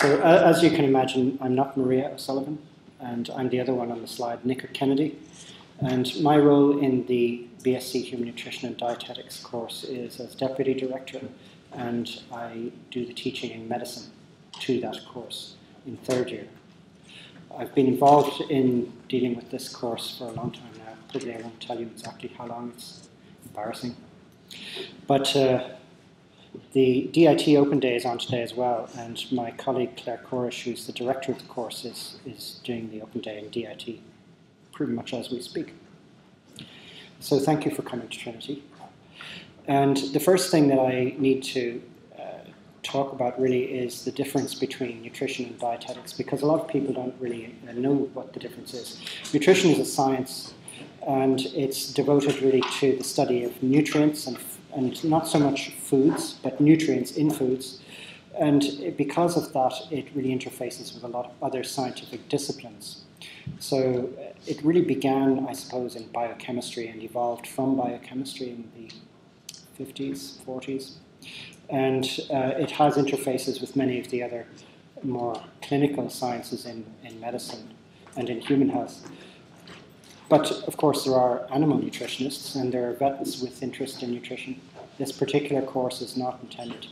So as you can imagine, I'm not Maria O'Sullivan, and I'm the other one on the slide, Nick Kennedy. And my role in the BSc Human Nutrition and Dietetics course is as Deputy Director, and I do the teaching in medicine to that course in third year. I've been involved in dealing with this course for a long time now. Probably I won't tell you exactly how long, it's embarrassing. But the DIT Open Day is on today as well, and my colleague Claire Corish, who's the director of the course, is doing the Open Day in DIT pretty much as we speak. So thank you for coming to Trinity. And the first thing that I need to talk about really is the difference between nutrition and dietetics, because a lot of people don't really know what the difference is. Nutrition is a science, and it's devoted really to the study of nutrients and not so much foods, but nutrients in foods. And because of that, it really interfaces with a lot of other scientific disciplines. So it really began, I suppose, in biochemistry and evolved from biochemistry in the 50s, 40s. And it has interfaces with many of the other more clinical sciences in medicine and in human health. But of course there are animal nutritionists and there are vets with interest in nutrition. This particular course is not intended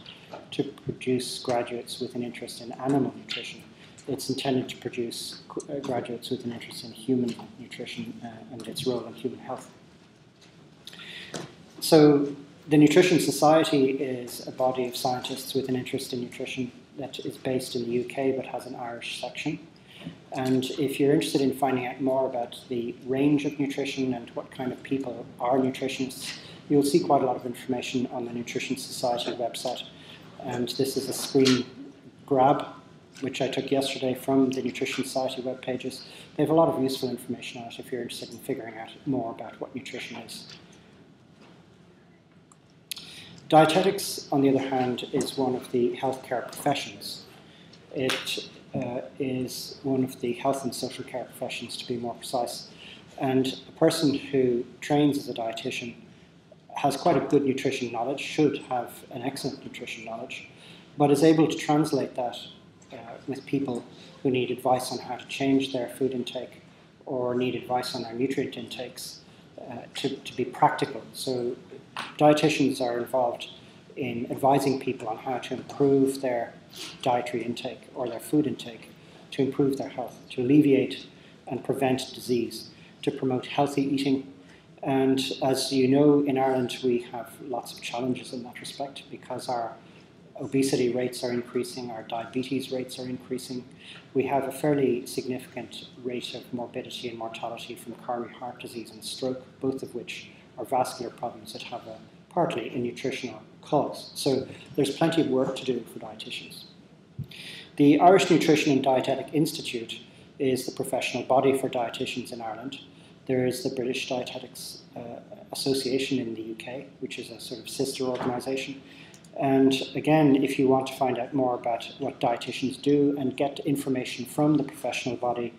to produce graduates with an interest in animal nutrition. It's intended to produce graduates with an interest in human nutrition and its role in human health. So the Nutrition Society is a body of scientists with an interest in nutrition that is based in the UK but has an Irish section. And if you're interested in finding out more about the range of nutrition and what kind of people are nutritionists, you'll see quite a lot of information on the Nutrition Society website. And this is a screen grab, which I took yesterday from the Nutrition Society web pages. They have a lot of useful information on it if you're interested in figuring out more about what nutrition is. Dietetics, on the other hand, is one of the healthcare professions. It is one of the health and social care professions, to be more precise. And a person who trains as a dietitian has quite a good nutrition knowledge, should have an excellent nutrition knowledge, but is able to translate that with people who need advice on how to change their food intake or need advice on their nutrient intakes to be practical. So dietitians are involved in advising people on how to improve their dietary intake or their food intake, to improve their health, to alleviate and prevent disease, to promote healthy eating. And as you know, in Ireland we have lots of challenges in that respect because our obesity rates are increasing, our diabetes rates are increasing. We have a fairly significant rate of morbidity and mortality from coronary heart disease and stroke, both of which are vascular problems that have partly a nutritional cause. So there's plenty of work to do for dietitians. The Irish Nutrition and Dietetic Institute is the professional body for dietitians in Ireland. There is the British Dietetics Association in the UK, which is a sort of sister organisation. And again, if you want to find out more about what dietitians do and get information from the professional body,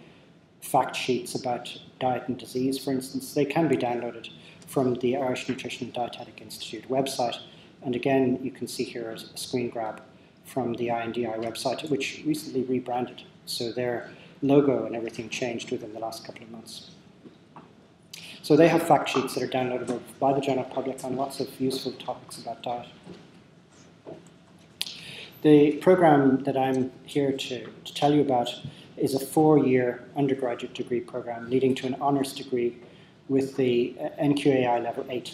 fact sheets about diet and disease, for instance, they can be downloaded from the Irish Nutrition and Dietetic Institute website. And again, you can see here a screen grab from the INDI website, which recently rebranded. So their logo and everything changed within the last couple of months. So they have fact sheets that are downloadable by the general public on lots of useful topics about diet. The program that I'm here to tell you about is a 4-year undergraduate degree program leading to an honours degree with the NQAI level 8.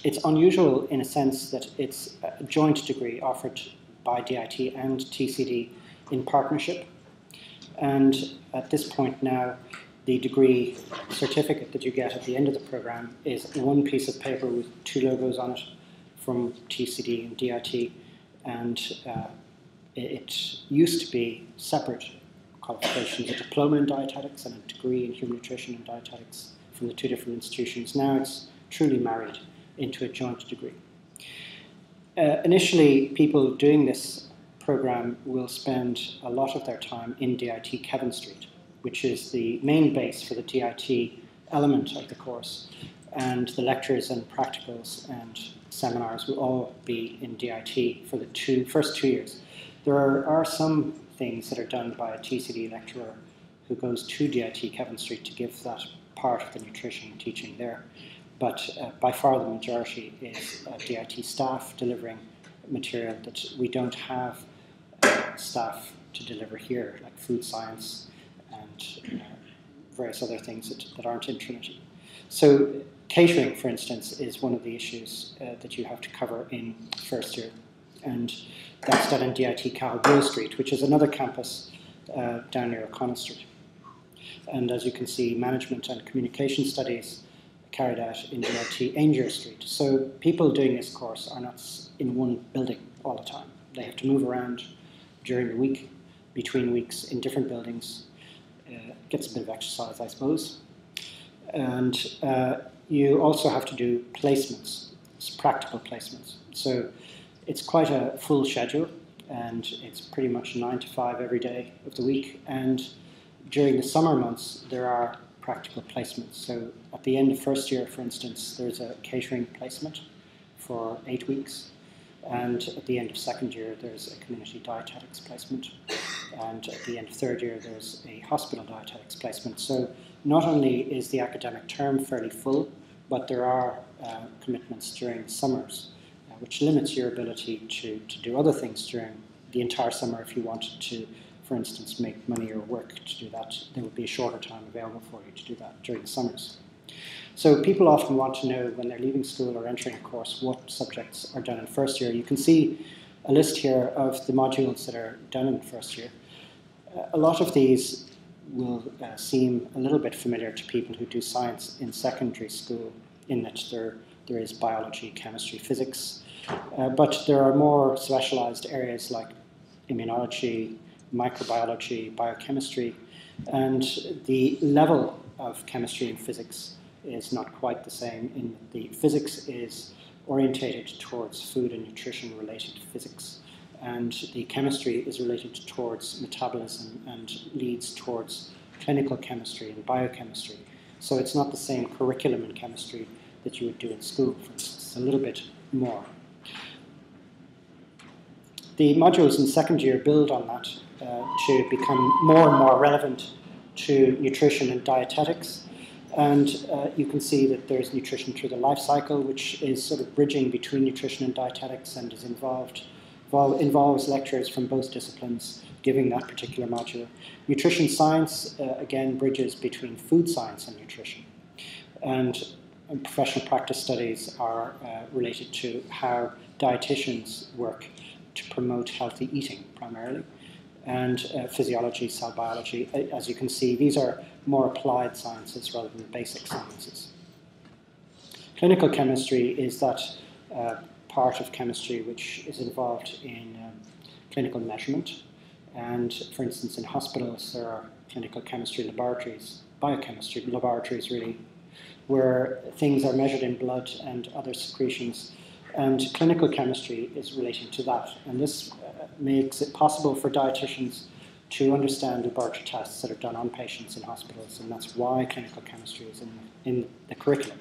It's unusual in a sense that it's a joint degree offered by DIT and TCD in partnership. And at this point now, the degree certificate that you get at the end of the program is one piece of paper with 2 logos on it from TCD and DIT. And it used to be separate qualifications, a diploma in dietetics and a degree in human nutrition and dietetics from the 2 different institutions. Now it's truly married into a joint degree. Initially, people doing this program will spend a lot of their time in DIT Kevin Street, which is the main base for the DIT element of the course. And the lectures and practicals and seminars will all be in DIT for the first 2 years. There are some things that are done by a TCD lecturer who goes to DIT Kevin Street to give that part of the nutrition teaching there. But by far the majority is DIT staff delivering material that we don't have staff to deliver here, like food science and various other things that aren't in Trinity. So catering, for instance, is one of the issues that you have to cover in first year. And that's done in DIT Cahill Street, which is another campus down near O'Connell Street. And as you can see, management and communication studies carried out in DIT Ainger Street. So people doing this course are not in one building all the time. They have to move around during the week, between weeks in different buildings. Gets a bit of exercise, I suppose. And you also have to do placements, practical placements. So it's quite a full schedule, and it's pretty much 9 to 5 every day of the week. And during the summer months, there are practical placements. So at the end of first year, for instance, there's a catering placement for 8 weeks. And at the end of second year, there's a community dietetics placement. And at the end of third year, there's a hospital dietetics placement. So not only is the academic term fairly full, but there are commitments during the summers, which limits your ability to do other things during the entire summer. If you wanted to, for instance, make money or work to do that, there would be a shorter time available for you to do that during the summers. So people often want to know when they're leaving school or entering a course what subjects are done in first year. You can see a list here of the modules that are done in first year. A lot of these will seem a little bit familiar to people who do science in secondary school, in that there is biology, chemistry, physics, but there are more specialized areas like immunology, microbiology, biochemistry, and the level of chemistry and physics is not quite the same. In the physics is orientated towards food and nutrition related physics, and the chemistry is related towards metabolism and leads towards clinical chemistry and biochemistry. So it's not the same curriculum in chemistry that you would do in school, for instance, a little bit more. The modules in second year build on that to become more and more relevant to nutrition and dietetics. And you can see that there's nutrition through the life cycle, which is sort of bridging between nutrition and dietetics and is involves lecturers from both disciplines giving that particular module. Nutrition science, again, bridges between food science and nutrition. And professional practice studies are related to how dietitians work to promote healthy eating, primarily. And physiology, cell biology. As you can see, these are more applied sciences rather than basic sciences. Clinical chemistry is that part of chemistry which is involved in clinical measurement. And for instance, in hospitals, there are clinical chemistry laboratories, biochemistry laboratories really, where things are measured in blood and other secretions. And clinical chemistry is relating to that. And this makes it possible for dietitians to understand laboratory tests that are done on patients in hospitals, and that's why clinical chemistry is in the curriculum.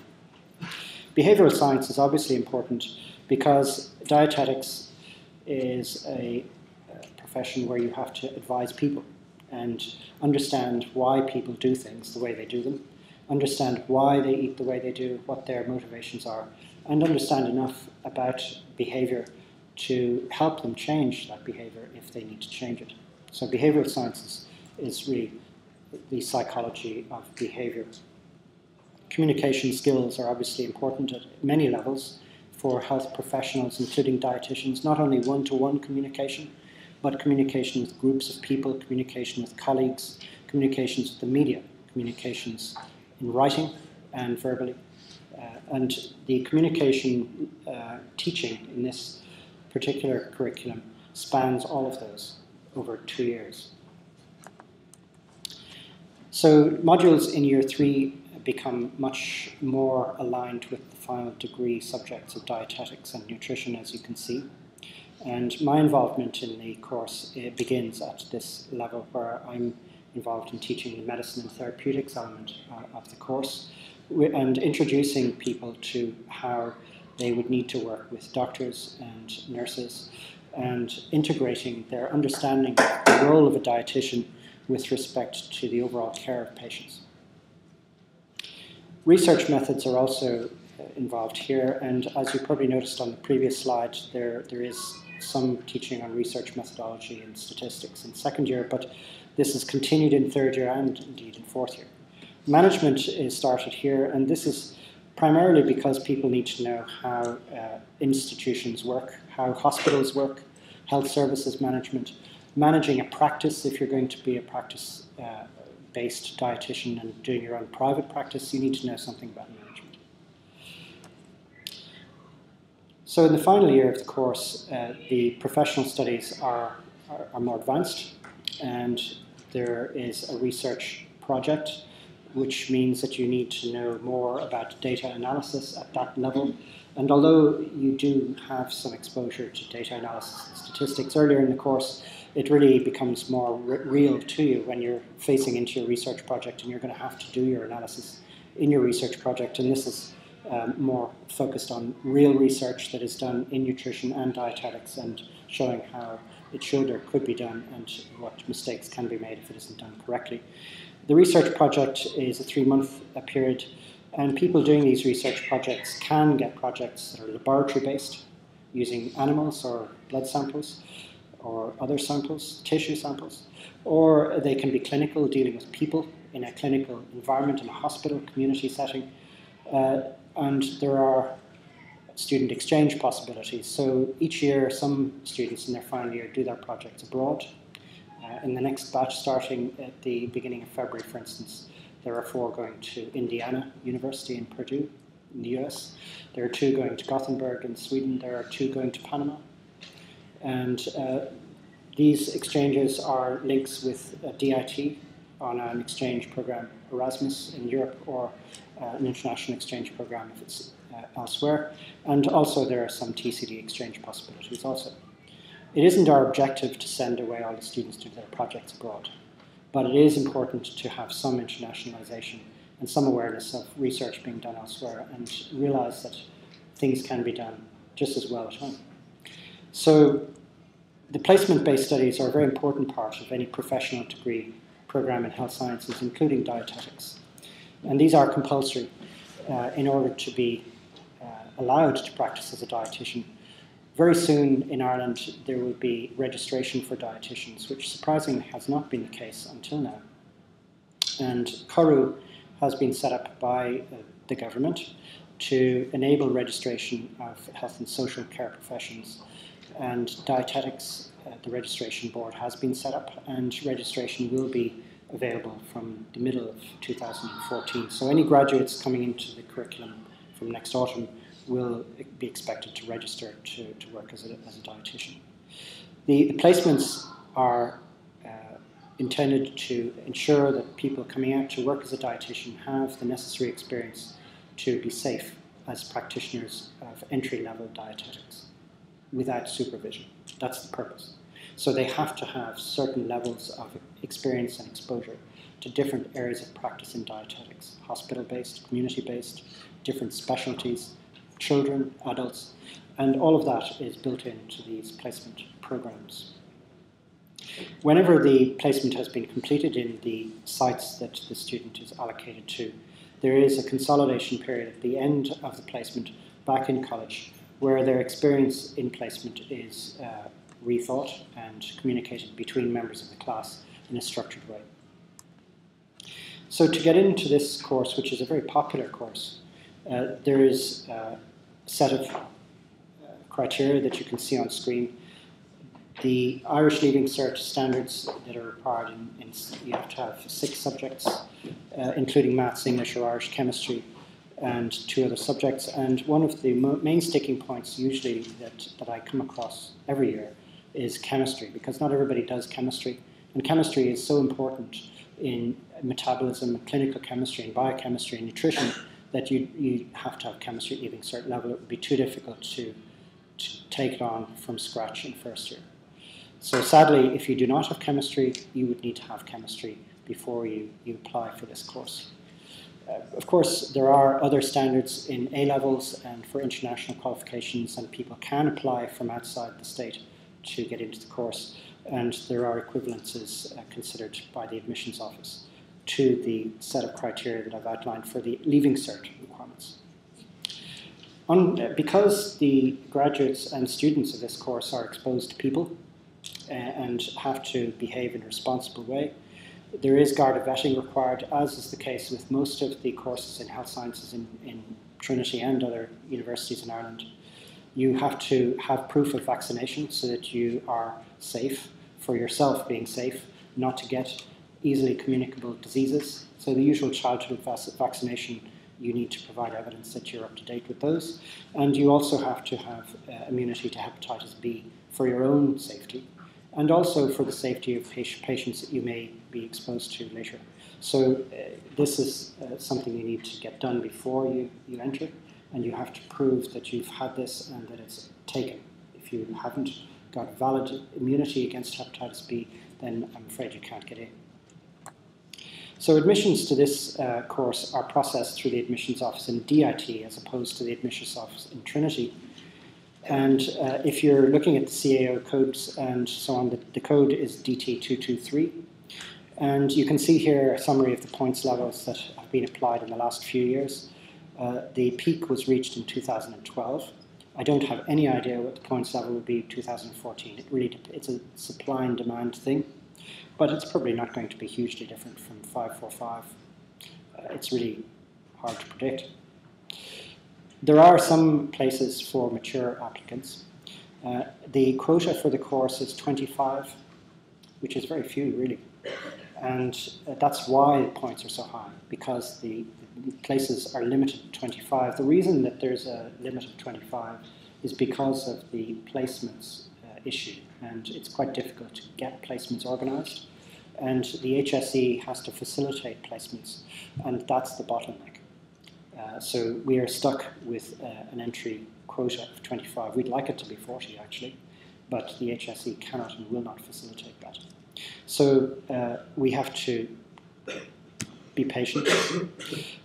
Behavioral science is obviously important because dietetics is a profession where you have to advise people and understand why people do things the way they do them, understand why they eat the way they do, what their motivations are, and understand enough about behavior to help them change that behavior if they need to change it. So behavioral sciences is really the psychology of behavior. Communication skills are obviously important at many levels for health professionals, including dietitians, not only one-to-one communication, but communication with groups of people, communication with colleagues, communications with the media, communications in writing and verbally. And the communication teaching in this particular curriculum spans all of those over 2 years. So modules in year 3 become much more aligned with the final degree subjects of dietetics and nutrition, as you can see. And my involvement in the course begins at this level, where I'm involved in teaching the medicine and therapeutics element of the course and introducing people to how they would need to work with doctors and nurses and integrating their understanding of the role of a dietitian with respect to the overall care of patients. Research methods are also involved here, and as you probably noticed on the previous slide, there is some teaching on research methodology and statistics in second year, but this is continued in third year and indeed in fourth year. Management is started here, and this is primarily because people need to know how institutions work, how hospitals work, health services management, managing a practice. If you're going to be a practice-based dietitian and doing your own private practice, you need to know something about management. So in the final year of the course, the professional studies are more advanced, and there is a research project, which means that you need to know more about data analysis at that level. And although you do have some exposure to data analysis and statistics earlier in the course, it really becomes more real to you when you're facing into your research project and you're going to have to do your analysis in your research project. And this is more focused on real research that is done in nutrition and dietetics and showing how it should or could be done and what mistakes can be made if it isn't done correctly. The research project is a 3-month period, and people doing these research projects can get projects that are laboratory-based, using animals or blood samples or other samples, tissue samples, or they can be clinical, dealing with people in a clinical environment, in a hospital, community setting, and there are student exchange possibilities. So each year, some students in their final year do their projects abroad. In the next batch, starting at the beginning of February, for instance, there are 4 going to Indiana University in Purdue, in the US. There are 2 going to Gothenburg in Sweden. There are 2 going to Panama. And these exchanges are links with DIT on an exchange program, Erasmus in Europe, or an international exchange program if it's elsewhere. And also there are some TCD exchange possibilities also. It isn't our objective to send away all the students to their projects abroad, but it is important to have some internationalization and some awareness of research being done elsewhere and realize that things can be done just as well at home. So the placement-based studies are a very important part of any professional degree program in health sciences, including dietetics. And these are compulsory in order to be allowed to practice as a dietitian. Very soon in Ireland there will be registration for dietitians, which surprisingly has not been the case until now. And CORU has been set up by the government to enable registration of health and social care professions. And Dietetics, the registration board, has been set up, and registration will be available from the middle of 2014. So any graduates coming into the curriculum from next autumn will be expected to register to work as a dietitian. The placements are intended to ensure that people coming out to work as a dietitian have the necessary experience to be safe as practitioners of entry-level dietetics without supervision. That's the purpose. So they have to have certain levels of experience and exposure to different areas of practice in dietetics, hospital-based, community-based, different specialties, children, adults, and all of that is built into these placement programs. Whenever the placement has been completed in the sites that the student is allocated to, there is a consolidation period at the end of the placement back in college where their experience in placement is rethought and communicated between members of the class in a structured way. So to get into this course, which is a very popular course, there is a set of criteria that you can see on screen. The Irish Leaving Cert standards that are required you have to have 6 subjects, including maths, English or Irish chemistry, and 2 other subjects. And one of the main sticking points usually that I come across every year is chemistry, because not everybody does chemistry. And chemistry is so important in metabolism, clinical chemistry and biochemistry and nutrition that you have to have chemistry at Leaving Cert level. It would be too difficult to take it on from scratch in first year. So sadly, if you do not have chemistry, you would need to have chemistry before you apply for this course. Of course, there are other standards in A-levels and for international qualifications, and people can apply from outside the state to get into the course, and there are equivalences considered by the admissions office to the set of criteria that I've outlined for the Leaving Cert requirements. Because the graduates and students of this course are exposed to people and have to behave in a responsible way, there is Garda vetting required, as is the case with most of the courses in health sciences in Trinity and other universities in Ireland. You have to have proof of vaccination so that you are safe, for yourself being safe, not to get easily communicable diseases. So the usual childhood vaccination, you need to provide evidence that you're up to date with those. And you also have to have immunity to hepatitis B for your own safety, and also for the safety of patients that you may be exposed to later. So this is something you need to get done before you enter, and you have to prove that you've had this and that it's taken. If you haven't got valid immunity against hepatitis B, then I'm afraid you can't get in. So admissions to this course are processed through the admissions office in DIT as opposed to the admissions office in Trinity. And if you're looking at the CAO codes and so on, the code is DT223. And you can see here a summary of the points levels that have been applied in the last few years. The peak was reached in 2012. I don't have any idea what the points level will be in 2014. It's a supply and demand thing, but it's probably not going to be hugely different from 545. It's really hard to predict. There are some places for mature applicants. The quota for the course is 25, which is very few, really. And that's why the points are so high, because the places are limited to 25. The reason that there's a limit of 25 is because of the placements issue, and it's quite difficult to get placements organised. And the HSE has to facilitate placements, and that's the bottleneck. So we are stuck with an entry quota of 25. We'd like it to be 40, actually, but the HSE cannot and will not facilitate that. So we have to be patient.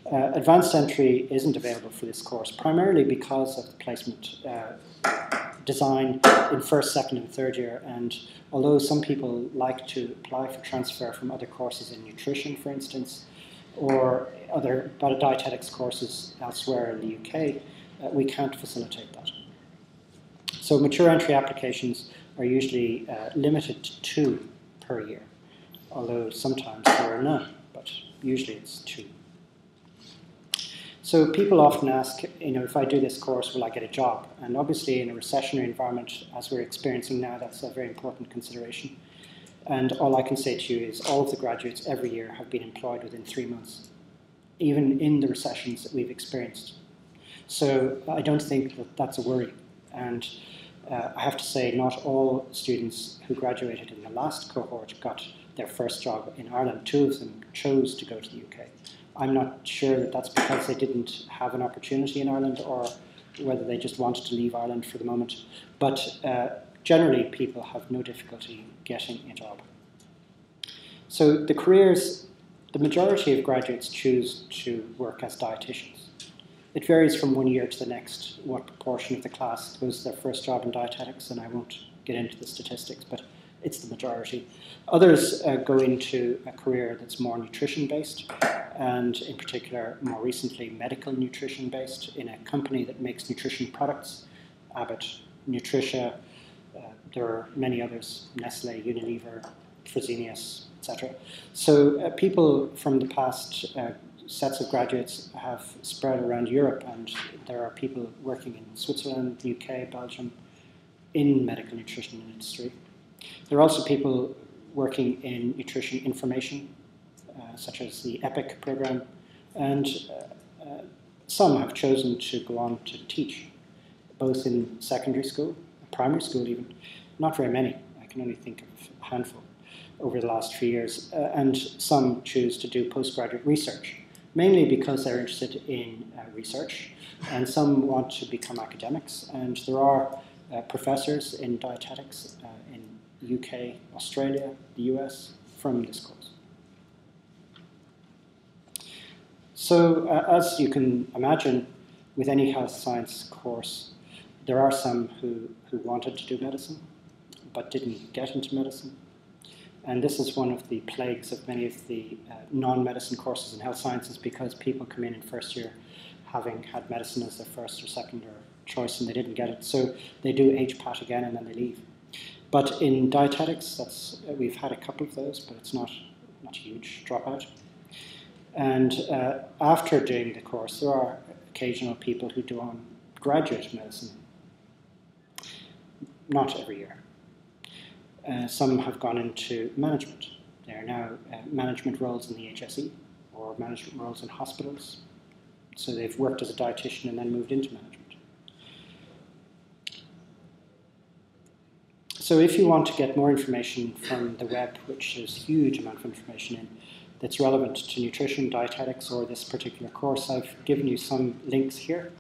Advanced entry isn't available for this course, primarily because of the placement design in first, second, and third year. And although some people like to apply for transfer from other courses in nutrition, for instance, or other dietetics courses elsewhere in the UK, we can't facilitate that. So mature entry applications are usually limited to 2 per year, although sometimes there are none, but usually it's 2. So people often ask, if I do this course, will I get a job? And obviously in a recessionary environment, as we're experiencing now, that's a very important consideration. And all I can say to you is all of the graduates every year have been employed within 3 months, even in the recessions that we've experienced. So I don't think that that's a worry. And I have to say, not all students who graduated in the last cohort got their first job in Ireland. 2 of them chose to go to the UK. I'm not sure that that's because they didn't have an opportunity in Ireland or whether they just wanted to leave Ireland for the moment. But generally, people have no difficulty getting a job. So the careers, the majority of graduates choose to work as dietitians. It varies from one year to the next what proportion of the class goes to their first job in dietetics, and I won't get into the statistics, but it's the majority. Others go into a career that's more nutrition-based, and in particular, more recently, medical nutrition-based in a company that makes nutrition products, Abbott, Nutricia, there are many others, Nestle, Unilever, Fresenius, etc. So people from the past sets of graduates have spread around Europe, and there are people working in Switzerland, the UK, Belgium, in medical nutrition industry. There are also people working in nutrition information, such as the EPIC program, and some have chosen to go on to teach, both in secondary school, primary school even. Not very many, I can only think of a handful over the last few years, and some choose to do postgraduate research, mainly because they're interested in research, and some want to become academics, and there are professors in dietetics in the UK, Australia, the US, from this course. So as you can imagine, with any health science course, there are some who wanted to do medicine, but didn't get into medicine. And this is one of the plagues of many of the non-medicine courses in health sciences, because people come in first year having had medicine as their first or second or choice and they didn't get it. So they do HPAT again and then they leave. But in dietetics, we've had a couple of those, but it's not a huge dropout. And after doing the course, there are occasional people who do on graduate medicine. Not every year. Some have gone into management. There are now management roles in the HSE or management roles in hospitals. So they've worked as a dietitian and then moved into management. So if you want to get more information from the web, which is a huge amount of information in, that's relevant to nutrition, dietetics, or this particular course, I've given you some links here.